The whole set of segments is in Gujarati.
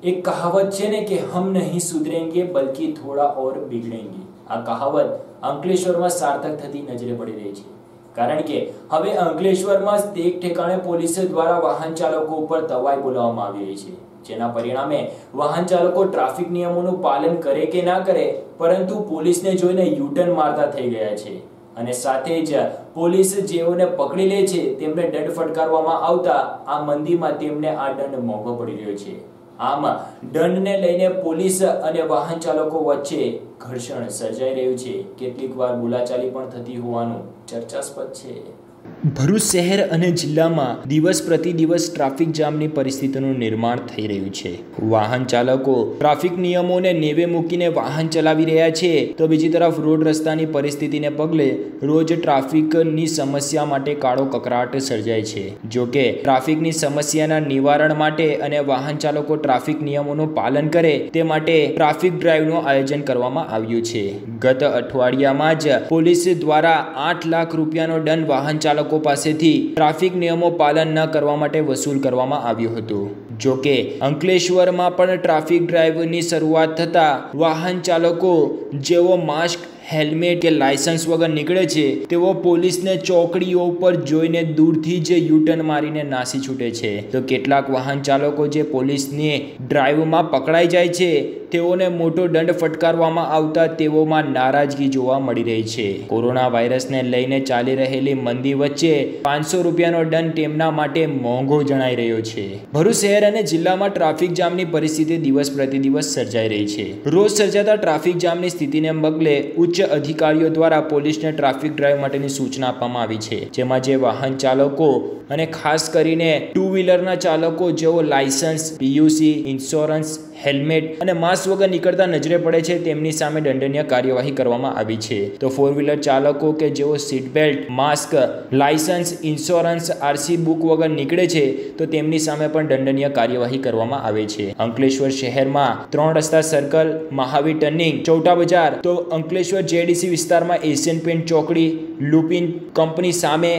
एक कहावत है ने कि हम नहीं सुधरेंगे बल्कि थोड़ा और बिगड़ेंगे। आ कहावत અંકલેશ્વરમાં સાર્થક થતી નજરે પડી રહી છે, કારણ કે હવે અંકલેશ્વરમાં એક ઠેકાણે પોલીસ દ્વારા વાહન ચાલકો ઉપર તવાઈ બોલાવવામાં આવી રહી છે, જેના પરિણામે વાહન ચાલકો ટ્રાફિક નિયમોનું પાલન કરે કે ના કરે, પરંતુ પોલીસને જોઈને યુટર્ન મારતા થઈ ગયા છે અને સાથે જ પોલીસ જેઓને પકડી લે છે તેમને દંડ ફટકારવામાં આવતા આ મંદીમાં તેમને આ દંડ મોંઘો પડી રહ્યો છે। આમ દંડને લઈને પોલીસ અને વાહન ચાલકો વચ્ચે ઘર્ષણ સર્જાઈ રહ્યું છે। કેટલીક વાર બોલાચાલી પણ થતી હોવાનું ચર્ચાસ્પદ છે। ભરૂચ શહેર અને જિલ્લામાં દિવસ પ્રતિ દિવસ ટ્રાફિક જામની પરિસ્થિતિનું નિર્માણ થઈ રહ્યું છે। વાહન ચાલકો ટ્રાફિક નિયમોને નેવે મૂકીને વાહન ચલાવી રહ્યા છે, તો બીજી તરફ રોડ રસ્તાની પરિસ્થિતિને પગલે રોજ ટ્રાફિકની સમસ્યા માટે કાળો કકરાટ સર્જાય છે। જો કે ટ્રાફિકની સમસ્યાના નિવારણ માટે અને વાહન ચાલકો ટ્રાફિક નિયમોનું પાલન કરે તે માટે ટ્રાફિક ડ્રાઈવનું આયોજન કરવામાં આવ્યું છે। ગત અઠવાડિયામાં જ પોલીસ દ્વારા 8 લાખ રૂપિયાનો દંડ વાહન ચાલકો પાસેથી ટ્રાફિક નિયમો પાલન ન કરવા માટે વસૂલ કરવામાં આવ્યું હતું। જો કે અંકલેશ્વરમાં પણ ટ્રાફિક ડ્રાઈવની શરૂઆત થતા વાહન ચાલકો જેઓ માસ્ક, હેલ્મેટ કે લાયસન્સ વગર નીકળે છે તેઓ પોલીસને ચોકડીઓ ઉપર જોઈને દૂરથી જ યુટર્ન મારીને નાસી છૂટે છે, તો કેટલાક વાહન ચાલકો જે પોલીસની ડ્રાઈવમાં પકડાઈ જાય છે તેઓને મોટો દંડ ફટકારવામાં આવતા તેઓમાં નારાજગી જોવા મળી રહી છે। કોરોના વાયરસને લઈને ચાલી રહેલી મંદી વચ્ચે 500 રૂપિયાનો દંડ તેમના માટે મોંઘો જણાઈ રહ્યો છે। ભરૂચ શહેર અને જિલ્લામાં ટ્રાફિક જામની પરિસ્થિતિ દિવસ પ્રતિ દિવસ સર્જાઈ રહી છે। રોજ સર્જાતા ટ્રાફિક જામની સ્થિતિને પગલે ઉચ્ચ અધિકારીઓ દ્વારા પોલીસને ટ્રાફિક ડ્રાઈવ માટેની સૂચના આપવામાં આવી છે, જેમાં જે વાહન ચાલકો અને ખાસ કરીને 2 વ્હીલરના ચાલકો જેઓ લાયસન્સ, પીયુસી, ઇન્સ્યોરન્સ, હેલ્મેટ અને માસ્ક વગર નીકળતા નજરે પડે છે તેમની સામે દંડનીય કાર્યવાહી કરવામાં આવી છે, તો 4 વ્હીલર ચાલકો કે જેઓ seat belt, mask, licence, insurance, RC book વગર નીકળે છે તો તેમની સામે પણ દંડનીય કાર્યવાહી કરવામાં આવે છે। અંકલેશ્વર શહેરમાં 3 રસ્તા સર્કલ, મહાવીર ટર્નિંગ, ચૌટા બજાર, તો અંકલેશ્વર જેડીસી વિસ્તારમાં એશિયન પેન્ટ ચોકડી, લુપિન કંપની સામે,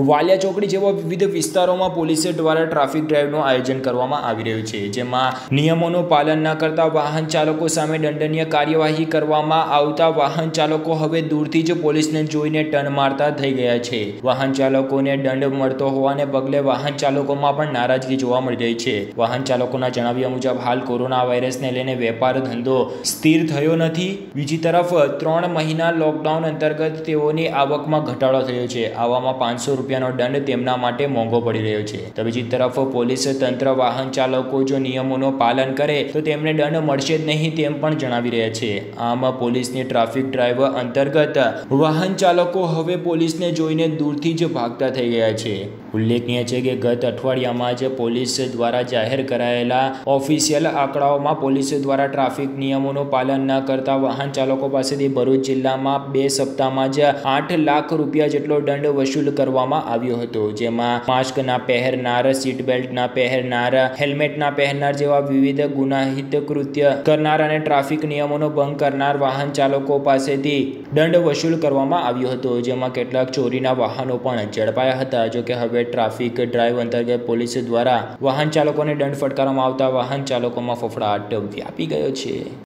વાલિયા ચોકડી જેવા વિવિધ વિસ્તારોમાં પોલીસ દ્વારા ટ્રાફિક ડ્રાઈવનું આયોજન કરવામાં આવી રહ્યું છે, જેમાં નિયમોનું પાલન ન કરતા વાહન ચાલકો સામે દંડનીય કાર્યવાહી કરવામાં આવતા વાહન ચાલકો હવે દૂરથી જ પોલીસને જોઈને ટર્ન મારતા થઈ ગયા છે। વાહન ચાલકોને દંડ મળતો હોવાને પગલે વાહન ચાલકોમાં પણ નારાજગી જોવા મળી રહી છે। વાહન ચાલકોના જણાવ્યા મુજબ હાલ કોરોના વાયરસને લઈને વેપાર ધંધો સ્થિર થયો નથી। બીજી તરફ 3 મહિના લોકડાઉન અંતર્ગત તેઓની આવકમાં ઘટાડો થયો છે, આવામાં 500 રૂપિયાનો દંડ તેમના માટે મોંઘો પડી રહ્યો છે, તો બીજી તરફ પોલીસ તંત્ર વાહન ચાલકો જો નિયમોનું પાલન કરે તો તેમને દંડ મળશે જ નહીં તેમ પણ જણાવી રહ્યા છે। આમ પોલીસની ટ્રાફિક ડ્રાઈવ અંતર્ગત વાહન ચાલકો હવે પોલીસને જોઈને દૂરથી જ ભાગતા થઈ ગયા છે। ઉલ્લેખનીય છે કે ગત અઠવાડિયામાં જ પોલીસ દ્વારા જાહેર કરાયેલા ઓફિશિયલ આંકડાઓમાં પોલીસ દ્વારા ટ્રાફિક નિયમોનું પાલન ન કરતા વાહન ચાલકો પાસેથી ભરૂચ જિલ્લામાં 2 સપ્તાહમાં જ 8 લાખ રૂપિયા જેટલો દંડ વસૂલ કરવામાં આવ્યો હતો, જેમાં માસ્ક ના પહેરનાર, સીટ બેલ્ટ ના પહેરનાર, હેલ્મેટ ના પહેરનાર જેવા વિવિધ ગુનાહિત કૃત્ય કરનાર અને ટ્રાફિક નિયમોનો ભંગ કરનાર વાહન ચાલકો પાસેથી દંડ વસૂલ કરવામાં આવ્યો હતો, જેમાં કેટલાક ચોરીના વાહનો પણ ઝડપાયા હતા। જો કે હવે ટ્રાફિક ડ્રાઈવ અંતર્ગત પોલીસ દ્વારા વાહન ચાલકોને દંડ ફટકારવામાં આવતા વાહન ચાલકોમાં ફફડાટ વ્યાપી ગયો છે।